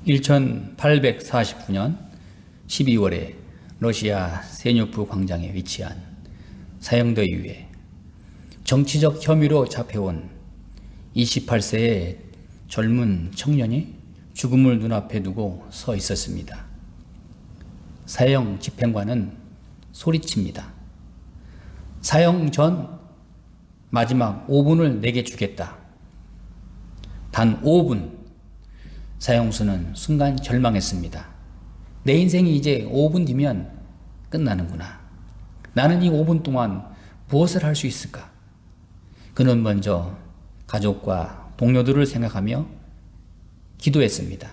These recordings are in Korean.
1849년 12월에 러시아 세뇨프 광장에 위치한 사형대 이후에 정치적 혐의로 잡혀온 28세의 젊은 청년이 죽음을 눈앞에 두고 서 있었습니다. 사형 집행관은 소리칩니다. 사형 전 마지막 5분을 내게 주겠다. 단 5분. 사형수는 순간 절망했습니다. 내 인생이 이제 5분 뒤면 끝나는구나. 나는 이 5분 동안 무엇을 할 수 있을까? 그는 먼저 가족과 동료들을 생각하며 기도했습니다.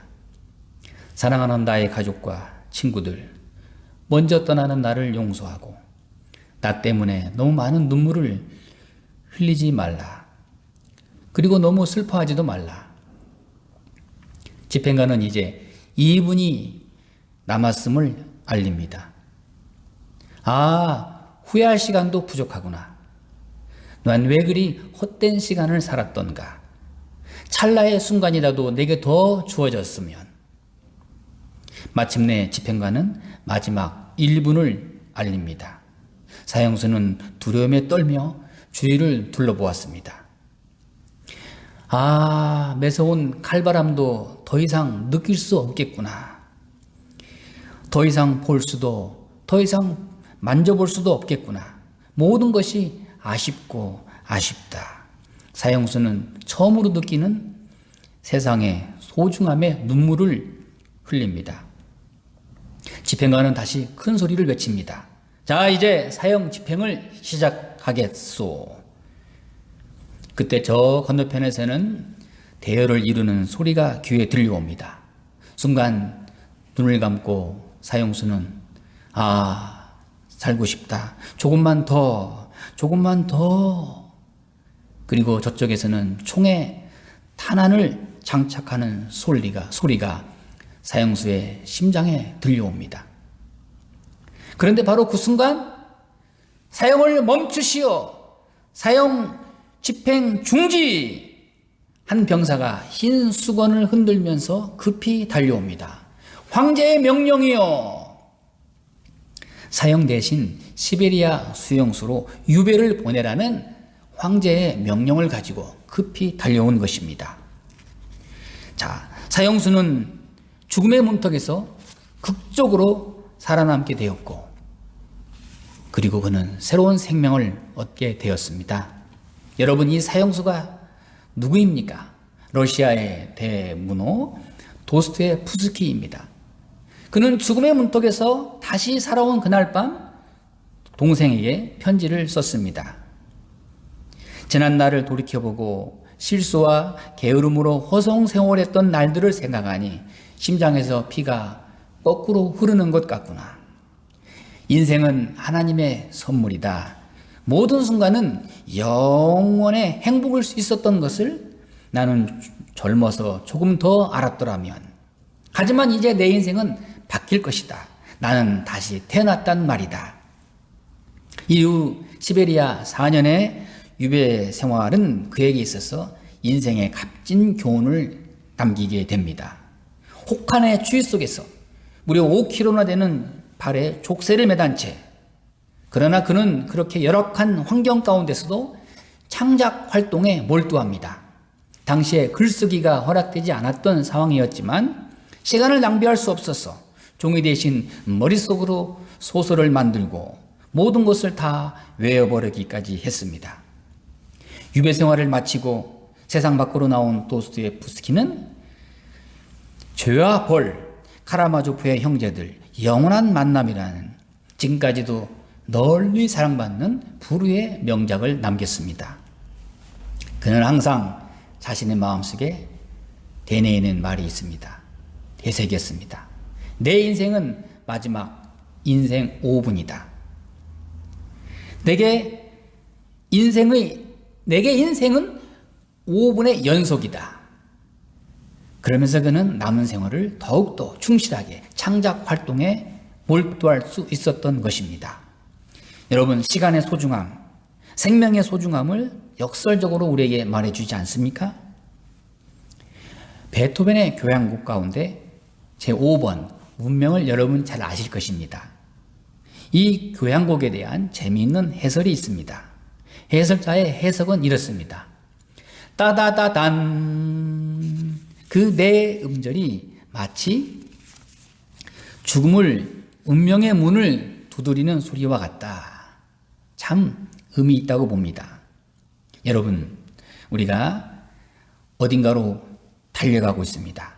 사랑하는 나의 가족과 친구들, 먼저 떠나는 나를 용서하고 나 때문에 너무 많은 눈물을 흘리지 말라. 그리고 너무 슬퍼하지도 말라. 집행관은 이제 2분이 남았음을 알립니다. 후회할 시간도 부족하구나. 난 왜 그리 헛된 시간을 살았던가. 찰나의 순간이라도 내게 더 주어졌으면. 마침내 집행관은 마지막 1분을 알립니다. 사형수는 두려움에 떨며 주위를 둘러보았습니다. 매서운 칼바람도 더 이상 느낄 수 없겠구나. 더 이상 볼 수도, 더 이상 만져볼 수도 없겠구나. 모든 것이 아쉽고 아쉽다. 사형수는 처음으로 느끼는 세상의 소중함에 눈물을 흘립니다. 집행관은 다시 큰 소리를 외칩니다. 자, 이제 사형 집행을 시작하겠소. 그때 저 건너편에서는 대열을 이루는 소리가 귀에 들려옵니다. 순간 눈을 감고 사형수는 살고 싶다. 조금만 더. 그리고 저쪽에서는 총에 탄환을 장착하는 소리가 사형수의 심장에 들려옵니다. 그런데 바로 그 순간 사형을 멈추시오. 사형 집행 중지! 한 병사가 흰 수건을 흔들면서 급히 달려옵니다. 황제의 명령이요. 사형 대신 시베리아 수용소로 유배를 보내라는 황제의 명령을 가지고 급히 달려온 것입니다. 자, 사형수는 죽음의 문턱에서 극적으로 살아남게 되었고, 그리고 그는 새로운 생명을 얻게 되었습니다. 여러분, 이 사형수가 누구입니까? 러시아의 대문호 도스토옙스키입니다. 그는 죽음의 문턱에서 다시 살아온 그날 밤 동생에게 편지를 썼습니다. 지난 날을 돌이켜보고 실수와 게으름으로 허송세월했던 날들을 생각하니 심장에서 피가 거꾸로 흐르는 것 같구나. 인생은 하나님의 선물이다. 모든 순간은 영원의 행복일 수 있었던 것을 나는 젊어서 조금 더 알았더라면. 하지만 이제 내 인생은 바뀔 것이다. 나는 다시 태어났단 말이다. 이후 시베리아 4년의 유배 생활은 그에게 있어서 인생의 값진 교훈을 남기게 됩니다. 혹한의 추위 속에서 무려 5kg나 되는 발에 족쇄를 매단 채, 그러나 그는 그렇게 열악한 환경 가운데서도 창작 활동에 몰두합니다. 당시에 글쓰기가 허락되지 않았던 상황이었지만 시간을 낭비할 수 없어서 종이 대신 머릿속으로 소설을 만들고 모든 것을 다 외워버리기까지 했습니다. 유배 생활을 마치고 세상 밖으로 나온 도스토옙스키는 죄와 벌, 카라마조프의 형제들, 영원한 만남이라는 지금까지도 널리 사랑받는 불후의 명작을 남겼습니다. 그는 항상 자신의 마음속에 되뇌이는 말이 있습니다. 되새겼습니다. 내 인생은 마지막 인생 5분이다. 내게 인생은 5분의 연속이다. 그러면서 그는 남은 생활을 더욱더 충실하게 창작 활동에 몰두할 수 있었던 것입니다. 여러분, 시간의 소중함, 생명의 소중함을 역설적으로 우리에게 말해주지 않습니까? 베토벤의 교향곡 가운데 제5번 문명을 여러분 잘 아실 것입니다. 이 교향곡에 대한 재미있는 해설이 있습니다. 해설자의 해석은 이렇습니다. 따다다단, 그 네 음절이 마치 운명의 문을 두드리는 소리와 같다. 참 의미 있다고 봅니다. 여러분, 우리가 어딘가로 달려가고 있습니다.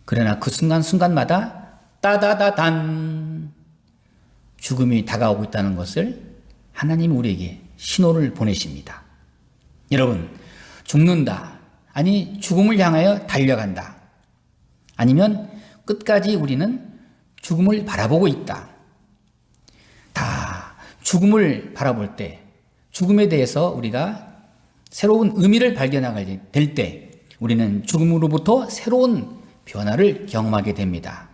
그러나 그 순간순간마다 따다다단, 죽음이 다가오고 있다는 것을 하나님이 우리에게 신호를 보내십니다. 여러분, 죽는다, 아니 죽음을 향하여 달려간다, 아니면 끝까지 우리는 죽음을 바라보고 있다. 다 죽음을 바라볼 때, 죽음에 대해서 우리가 새로운 의미를 발견하게 될 때 우리는 죽음으로부터 새로운 변화를 경험하게 됩니다.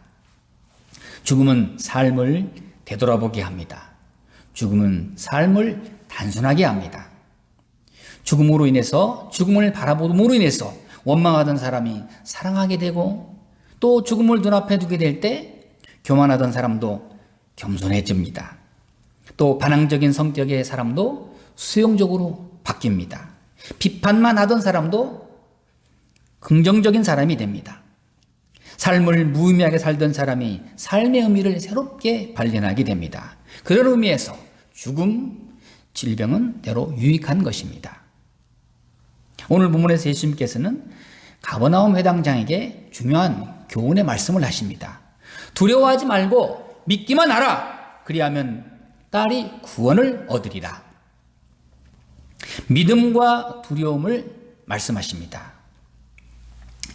죽음은 삶을 되돌아보게 합니다. 죽음은 삶을 단순하게 합니다. 죽음으로 인해서, 죽음을 바라봄으로 인해서 원망하던 사람이 사랑하게 되고, 또 죽음을 눈앞에 두게 될 때 교만하던 사람도 겸손해집니다. 또 반항적인 성격의 사람도 수용적으로 바뀝니다. 비판만 하던 사람도 긍정적인 사람이 됩니다. 삶을 무의미하게 살던 사람이 삶의 의미를 새롭게 발견하게 됩니다. 그런 의미에서 죽음, 질병은 때로 유익한 것입니다. 오늘 본문에서 예수님께서는 가버나움 회당장에게 중요한 교훈의 말씀을 하십니다. 두려워하지 말고 믿기만 하라. 그리하면 딸이 구원을 얻으리라. 믿음과 두려움을 말씀하십니다.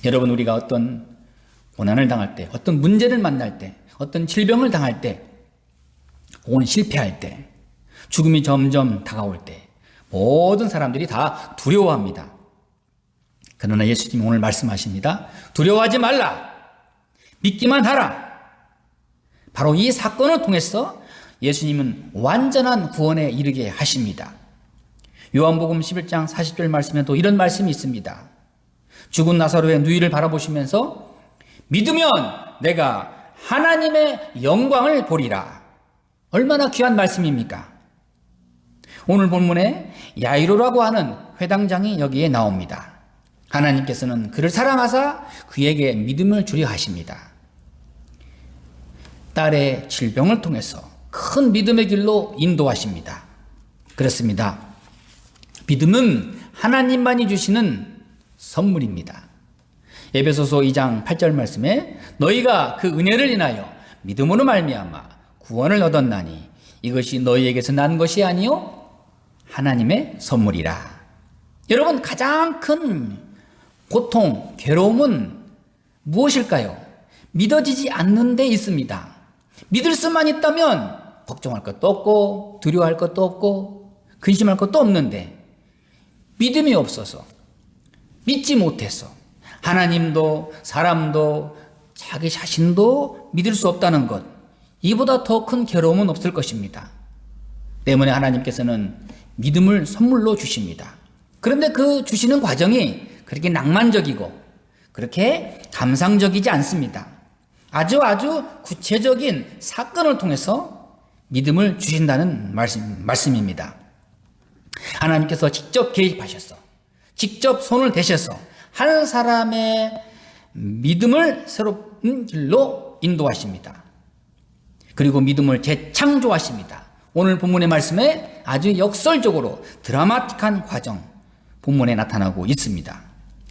여러분, 우리가 어떤 고난을 당할 때, 어떤 문제를 만날 때, 어떤 질병을 당할 때, 혹은 실패할 때, 죽음이 점점 다가올 때 모든 사람들이 다 두려워합니다. 그러나 예수님이 오늘 말씀하십니다. 두려워하지 말라. 믿기만 하라. 바로 이 사건을 통해서 예수님은 완전한 구원에 이르게 하십니다. 요한복음 11장 40절 말씀에도 이런 말씀이 있습니다. 죽은 나사로의 누이를 바라보시면서 믿으면 내가 하나님의 영광을 보리라. 얼마나 귀한 말씀입니까? 오늘 본문에 야이로라고 하는 회당장이 여기에 나옵니다. 하나님께서는 그를 사랑하사 그에게 믿음을 주려 하십니다. 딸의 질병을 통해서 큰 믿음의 길로 인도하십니다. 그렇습니다. 믿음은 하나님만이 주시는 선물입니다. 에베소서 2장 8절 말씀에 너희가 그 은혜를 인하여 믿음으로 말미암아 구원을 얻었나니 이것이 너희에게서 난 것이 아니요 하나님의 선물이라. 여러분, 가장 큰 고통, 괴로움은 무엇일까요? 믿어지지 않는 데 있습니다. 믿을 수만 있다면 걱정할 것도 없고 두려워할 것도 없고 근심할 것도 없는데, 믿음이 없어서, 믿지 못해서 하나님도 사람도 자기 자신도 믿을 수 없다는 것, 이보다 더 큰 괴로움은 없을 것입니다. 때문에 하나님께서는 믿음을 선물로 주십니다. 그런데 그 주시는 과정이 그렇게 낭만적이고 그렇게 감상적이지 않습니다. 아주 구체적인 사건을 통해서 믿음을 주신다는 말씀입니다. 하나님께서 직접 개입하셔서, 직접 손을 대셔서 한 사람의 믿음을 새로운 길로 인도하십니다. 그리고 믿음을 재창조하십니다. 오늘 본문의 말씀에 아주 역설적으로 드라마틱한 과정, 본문에 나타나고 있습니다.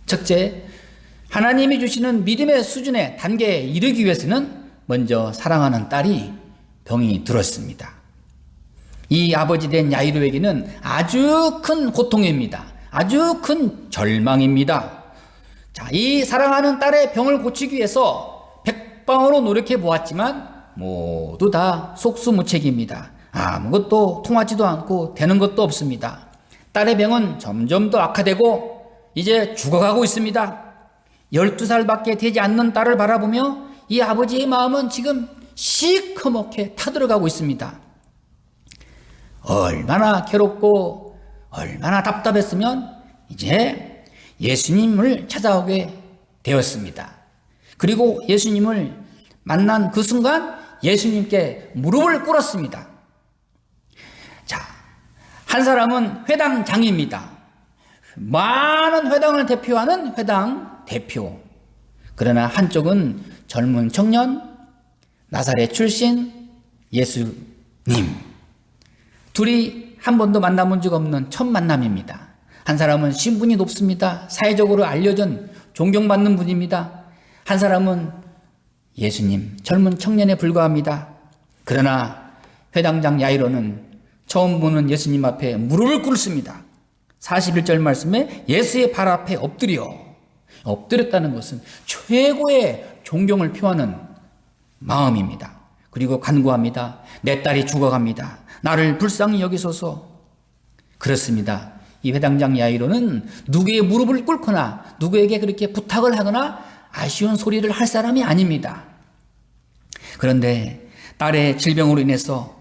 첫째, 하나님이 주시는 믿음의 수준의 단계에 이르기 위해서는 먼저 사랑하는 딸이 병이 들었습니다. 이 아버지 된 야이로에게는 아주 큰 고통입니다. 아주 큰 절망입니다. 자, 이 사랑하는 딸의 병을 고치기 위해서 백방으로 노력해 보았지만 모두 다 속수무책입니다. 아무것도 통하지도 않고 되는 것도 없습니다. 딸의 병은 점점 더 악화되고 이제 죽어가고 있습니다. 12살밖에 되지 않는 딸을 바라보며 이 아버지의 마음은 지금 시커멓게 타들어가고 있습니다. 얼마나 괴롭고 얼마나 답답했으면 이제 예수님을 찾아오게 되었습니다. 그리고 예수님을 만난 그 순간 예수님께 무릎을 꿇었습니다. 자, 한 사람은 회당장입니다. 많은 회당을 대표하는 회당 대표. 그러나 한쪽은 젊은 청년, 나사렛 출신 예수님. 둘이 한 번도 만나본 적 없는 첫 만남입니다. 한 사람은 신분이 높습니다. 사회적으로 알려진 존경받는 분입니다. 한 사람은 예수님, 젊은 청년에 불과합니다. 그러나 회당장 야이로는 처음 보는 예수님 앞에 무릎을 꿇습니다. 41절 말씀에 예수의 발 앞에 엎드렸다는 것은 최고의 존경을 표하는 마음입니다. 그리고 간구합니다. 내 딸이 죽어갑니다. 나를 불쌍히 여기소서. 그렇습니다. 이 회당장 야이로는 누구의 무릎을 꿇거나 누구에게 그렇게 부탁을 하거나 아쉬운 소리를 할 사람이 아닙니다. 그런데 딸의 질병으로 인해서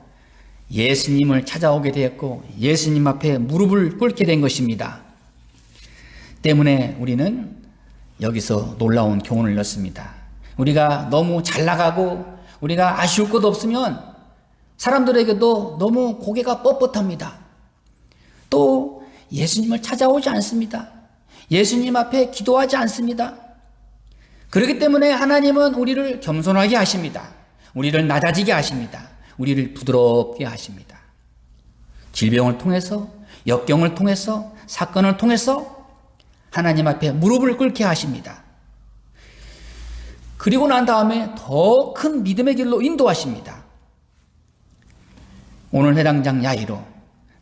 예수님을 찾아오게 되었고 예수님 앞에 무릎을 꿇게 된 것입니다. 때문에 우리는 여기서 놀라운 교훈을 얻습니다. 우리가 너무 잘 나가고 우리가 아쉬울 것 없으면 사람들에게도 너무 고개가 뻣뻣합니다. 또 예수님을 찾아오지 않습니다. 예수님 앞에 기도하지 않습니다. 그렇기 때문에 하나님은 우리를 겸손하게 하십니다. 우리를 낮아지게 하십니다. 우리를 부드럽게 하십니다. 질병을 통해서, 역경을 통해서, 사건을 통해서 하나님 앞에 무릎을 꿇게 하십니다. 그리고 난 다음에 더 큰 믿음의 길로 인도하십니다. 오늘 회당장 야이로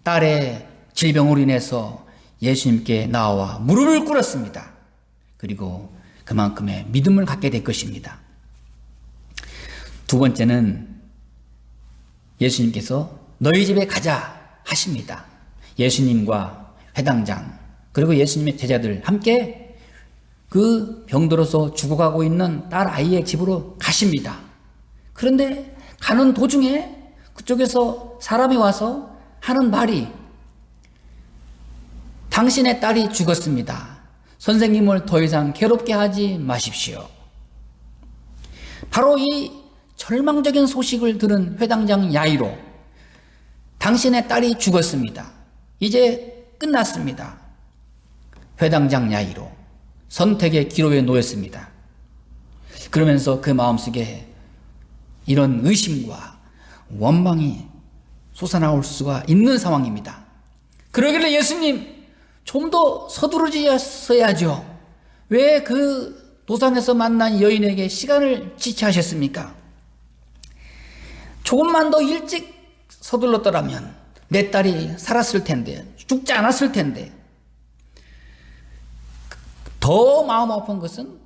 딸의 질병으로 인해서 예수님께 나와 무릎을 꿇었습니다. 그리고 그만큼의 믿음을 갖게 될 것입니다. 두 번째는 예수님께서 너희 집에 가자 하십니다. 예수님과 회당장 그리고 예수님의 제자들 함께 그 병들어서 죽어가고 있는 딸 아이의 집으로 가십니다. 그런데 가는 도중에 그쪽에서 사람이 와서 하는 말이 당신의 딸이 죽었습니다. 선생님을 더 이상 괴롭게 하지 마십시오. 바로 이 절망적인 소식을 들은 회당장 야이로, 당신의 딸이 죽었습니다. 이제 끝났습니다. 회당장 야이로 선택의 기로에 놓였습니다. 그러면서 그 마음속에 이런 의심과 원망이 솟아나올 수가 있는 상황입니다. 그러길래 예수님 좀 더 서두르셨어야죠. 왜 그 도상에서 만난 여인에게 시간을 지체하셨습니까? 조금만 더 일찍 서둘렀더라면 내 딸이 살았을 텐데, 죽지 않았을 텐데. 더 마음 아픈 것은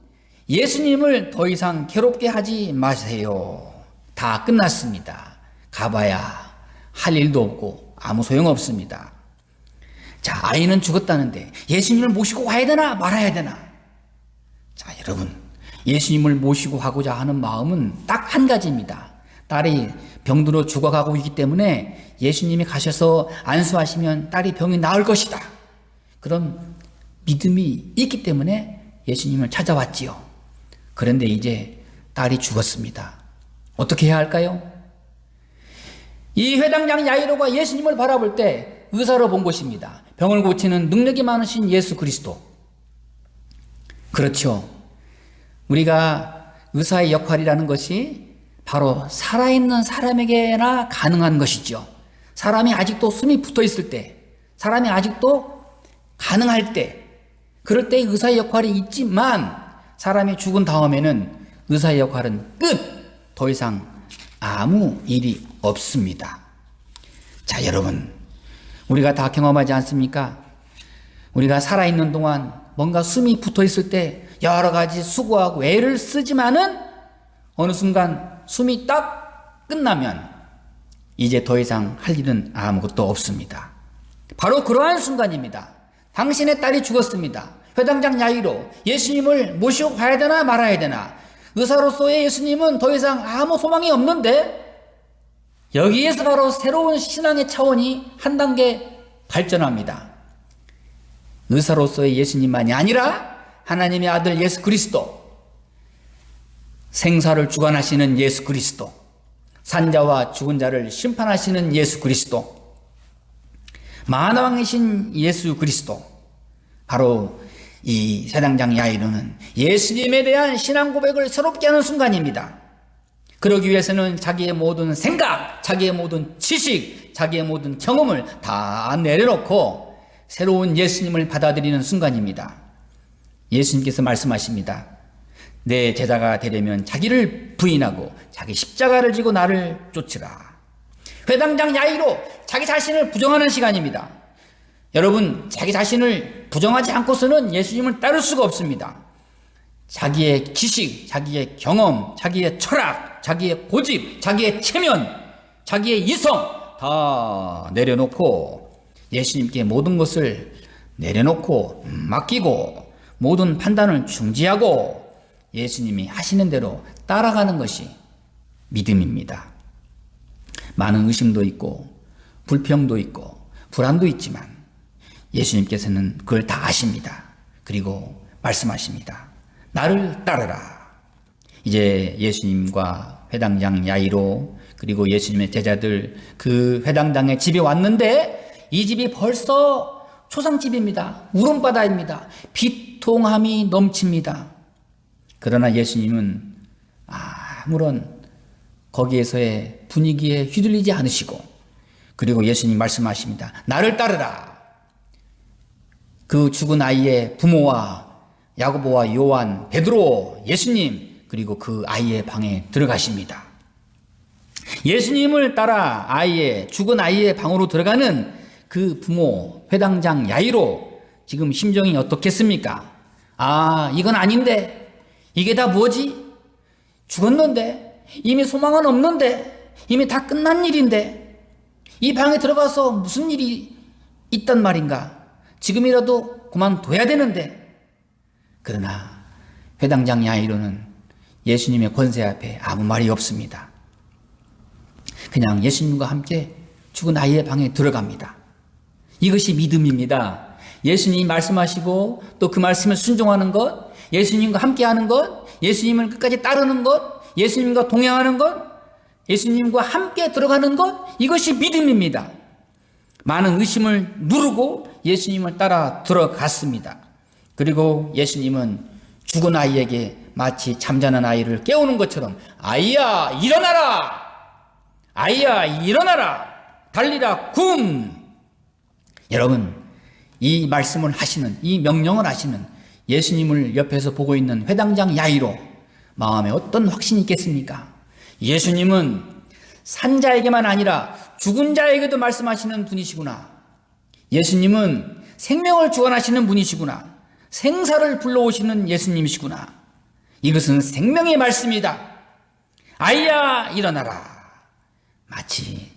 예수님을 더 이상 괴롭게 하지 마세요. 다 끝났습니다. 가봐야 할 일도 없고 아무 소용없습니다. 자, 아이는 죽었다는데 예수님을 모시고 와야 되나 말아야 되나? 자, 여러분, 예수님을 모시고 가고자 하는 마음은 딱 한 가지입니다. 딸이 병들어 죽어가고 있기 때문에 예수님이 가셔서 안수하시면 딸이 병이 나을 것이다. 그런 믿음이 있기 때문에 예수님을 찾아왔지요. 그런데 이제 딸이 죽었습니다. 어떻게 해야 할까요? 이 회당장 야이로가 예수님을 바라볼 때 의사로 본 것입니다. 병을 고치는 능력이 많으신 예수 그리스도. 그렇죠. 우리가 의사의 역할이라는 것이 바로 살아있는 사람에게나 가능한 것이죠. 사람이 아직도 숨이 붙어 있을 때, 사람이 아직도 가능할 때, 그럴 때 의사의 역할이 있지만 사람이 죽은 다음에는 의사의 역할은 끝! 더 이상 아무 일이 없습니다. 자, 여러분, 우리가 다 경험하지 않습니까? 우리가 살아있는 동안 뭔가 숨이 붙어 있을 때 여러 가지 수고하고 애를 쓰지만은 어느 순간 숨이 딱 끝나면 이제 더 이상 할 일은 아무것도 없습니다. 바로 그러한 순간입니다. 당신의 딸이 죽었습니다. 회당장 야이로, 예수님을 모시고 가야 되나 말아야 되나? 의사로서의 예수님은 더 이상 아무 소망이 없는데 여기에서 바로 새로운 신앙의 차원이 한 단계 발전합니다. 의사로서의 예수님만이 아니라 하나님의 아들 예수 그리스도, 생사를 주관하시는 예수 그리스도, 산자와 죽은 자를 심판하시는 예수 그리스도, 만왕이신 예수 그리스도, 바로 이 사당장 야이로는 예수님에 대한 신앙 고백을 새롭게 하는 순간입니다. 그러기 위해서는 자기의 모든 생각, 자기의 모든 지식, 자기의 모든 경험을 다 내려놓고 새로운 예수님을 받아들이는 순간입니다. 예수님께서 말씀하십니다. 내 제자가 되려면 자기를 부인하고 자기 십자가를 지고 나를 쫓으라. 회당장 야이로, 자기 자신을 부정하는 시간입니다. 여러분, 자기 자신을 부정하지 않고서는 예수님을 따를 수가 없습니다. 자기의 지식, 자기의 경험, 자기의 철학, 자기의 고집, 자기의 체면, 자기의 이성 다 내려놓고 예수님께 모든 것을 내려놓고 맡기고 모든 판단을 중지하고 예수님이 하시는 대로 따라가는 것이 믿음입니다. 많은 의심도 있고 불평도 있고 불안도 있지만 예수님께서는 그걸 다 아십니다. 그리고 말씀하십니다. 나를 따르라. 이제 예수님과 회당장 야이로 그리고 예수님의 제자들 그 회당장의 집에 왔는데 이 집이 벌써 초상집입니다. 울음바다입니다. 비통함이 넘칩니다. 그러나 예수님은 아무런 거기에서의 분위기에 휘둘리지 않으시고 그리고 예수님 말씀하십니다. 나를 따르라. 그 죽은 아이의 부모와 야고보와 요한, 베드로, 예수님 그리고 그 아이의 방에 들어가십니다. 예수님을 따라 죽은 아이의 방으로 들어가는 그 부모, 회당장 야이로 지금 심정이 어떻겠습니까? 이건 아닌데 이게 다 뭐지? 죽었는데 이미 소망은 없는데 이미 다 끝난 일인데 이 방에 들어가서 무슨 일이 있단 말인가? 지금이라도 그만둬야 되는데. 그러나 회당장 야이로는 예수님의 권세 앞에 아무 말이 없습니다. 그냥 예수님과 함께 죽은 아이의 방에 들어갑니다. 이것이 믿음입니다. 예수님이 말씀하시고 또 그 말씀을 순종하는 것, 예수님과 함께하는 것, 예수님을 끝까지 따르는 것, 예수님과 동행하는 것, 예수님과 함께 들어가는 것, 이것이 믿음입니다. 많은 의심을 누르고 예수님을 따라 들어갔습니다. 그리고 예수님은 죽은 아이에게 마치 잠자는 아이를 깨우는 것처럼 아이야 일어나라! 아이야 일어나라! 달리라 굼! 여러분, 이 말씀을 하시는, 이 명령을 하시는 예수님을 옆에서 보고 있는 회당장 야이로 마음에 어떤 확신이 있겠습니까? 예수님은 산자에게만 아니라 죽은 자에게도 말씀하시는 분이시구나. 예수님은 생명을 주관하시는 분이시구나. 생사를 불러오시는 예수님이시구나. 이것은 생명의 말씀이다. 아이야 일어나라. 마치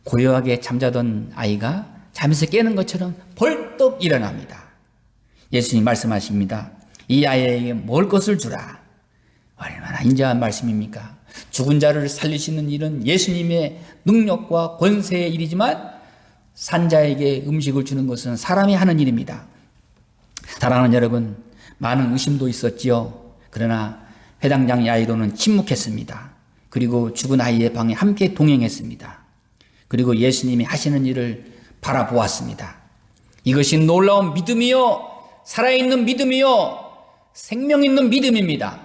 고요하게 잠자던 아이가 잠에서 깨는 것처럼 벌떡 일어납니다. 예수님 말씀하십니다. 이 아이에게 먹을 것을 주라. 얼마나 인자한 말씀입니까? 죽은 자를 살리시는 일은 예수님의 능력과 권세의 일이지만 산자에게 음식을 주는 것은 사람이 하는 일입니다. 사랑하는 여러분, 많은 의심도 있었지요. 그러나 회당장 야이로는 침묵했습니다. 그리고 죽은 아이의 방에 함께 동행했습니다. 그리고 예수님이 하시는 일을 바라보았습니다. 이것이 놀라운 믿음이요, 살아있는 믿음이요, 생명 있는 믿음입니다.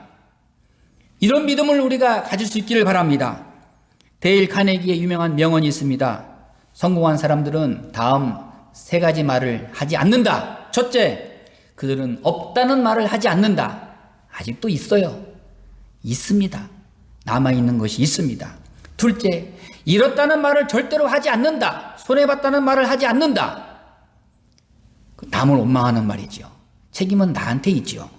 이런 믿음을 우리가 가질 수 있기를 바랍니다. 데일 카네기의 유명한 명언이 있습니다. 성공한 사람들은 다음 세 가지 말을 하지 않는다. 첫째, 그들은 없다는 말을 하지 않는다. 아직도 있어요. 있습니다. 남아있는 것이 있습니다. 둘째, 잃었다는 말을 절대로 하지 않는다. 손해봤다는 말을 하지 않는다. 남을 원망하는 말이죠. 책임은 나한테 있죠.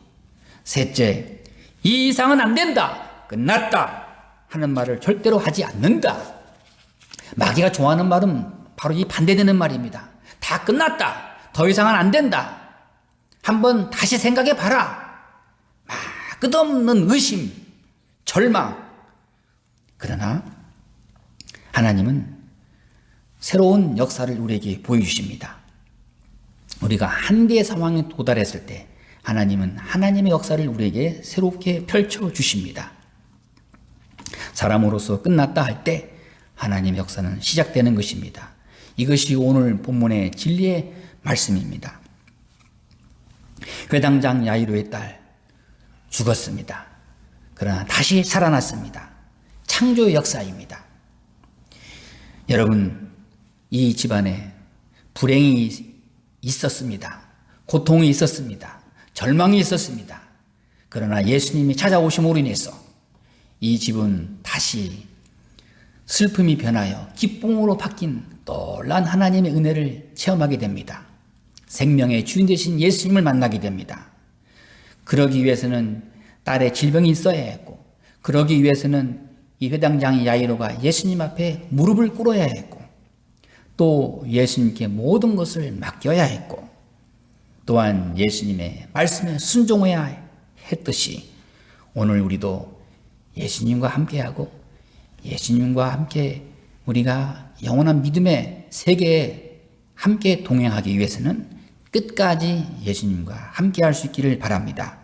셋째, 이 이상은 안 된다. 끝났다. 하는 말을 절대로 하지 않는다. 마귀가 좋아하는 말은 바로 이 반대되는 말입니다. 다 끝났다. 더 이상은 안 된다. 한번 다시 생각해 봐라. 끝없는 의심, 절망. 그러나 하나님은 새로운 역사를 우리에게 보여주십니다. 우리가 한계의 상황에 도달했을 때 하나님은 하나님의 역사를 우리에게 새롭게 펼쳐주십니다. 사람으로서 끝났다 할 때 하나님의 역사는 시작되는 것입니다. 이것이 오늘 본문의 진리의 말씀입니다. 회당장 야이로의 딸 죽었습니다. 그러나 다시 살아났습니다. 창조의 역사입니다. 여러분, 이 집안에 불행이 있었습니다. 고통이 있었습니다. 절망이 있었습니다. 그러나 예수님이 찾아오심으로 인해서 이 집은 다시 슬픔이 변하여 기쁨으로 바뀐 놀라운 하나님의 은혜를 체험하게 됩니다. 생명의 주인 되신 예수님을 만나게 됩니다. 그러기 위해서는 딸의 질병이 있어야 했고, 그러기 위해서는 이 회당장 야이로가 예수님 앞에 무릎을 꿇어야 했고, 또 예수님께 모든 것을 맡겨야 했고, 또한 예수님의 말씀에 순종해야 했듯이 오늘 우리도 예수님과 함께하고 예수님과 함께 우리가 영원한 믿음의 세계에 함께 동행하기 위해서는 끝까지 예수님과 함께 할 수 있기를 바랍니다.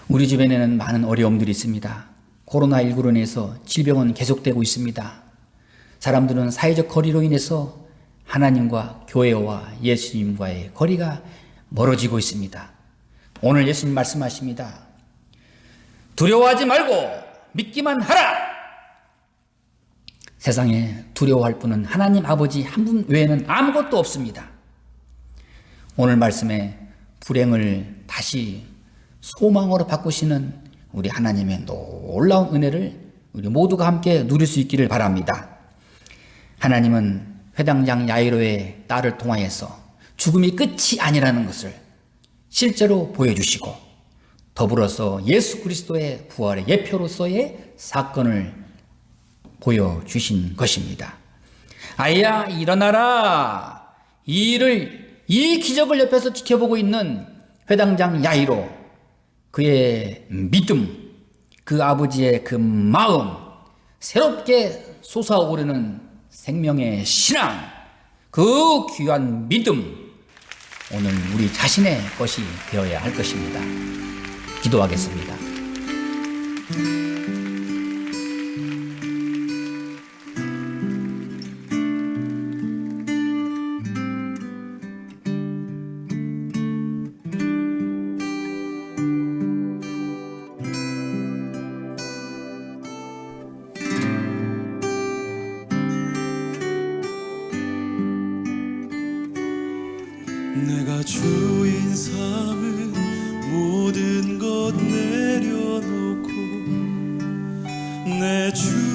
우리 주변에는 많은 어려움들이 있습니다. 코로나19로 인해서 질병은 계속되고 있습니다. 사람들은 사회적 거리로 인해서 하나님과 교회와 예수님과의 거리가 멀어지고 있습니다. 오늘 예수님 말씀하십니다. 두려워하지 말고 믿기만 하라! 세상에 두려워할 분은 하나님 아버지 한 분 외에는 아무것도 없습니다. 오늘 말씀에 불행을 다시 소망으로 바꾸시는 우리 하나님의 놀라운 은혜를 우리 모두가 함께 누릴 수 있기를 바랍니다. 하나님은 회당장 야이로의 딸을 통하여서 죽음이 끝이 아니라는 것을 실제로 보여주시고, 더불어서 예수 그리스도의 부활의 예표로서의 사건을 보여주신 것입니다. 아이야, 일어나라. 이 기적을 옆에서 지켜보고 있는 회당장 야이로, 그의 믿음, 그 아버지의 그 마음, 새롭게 솟아오르는 생명의 신앙, 그 귀한 믿음, 오늘 우리 자신의 것이 되어야 할 것입니다. 기도하겠습니다. 내가 주인 삼은 모든 것 내려놓고 내 주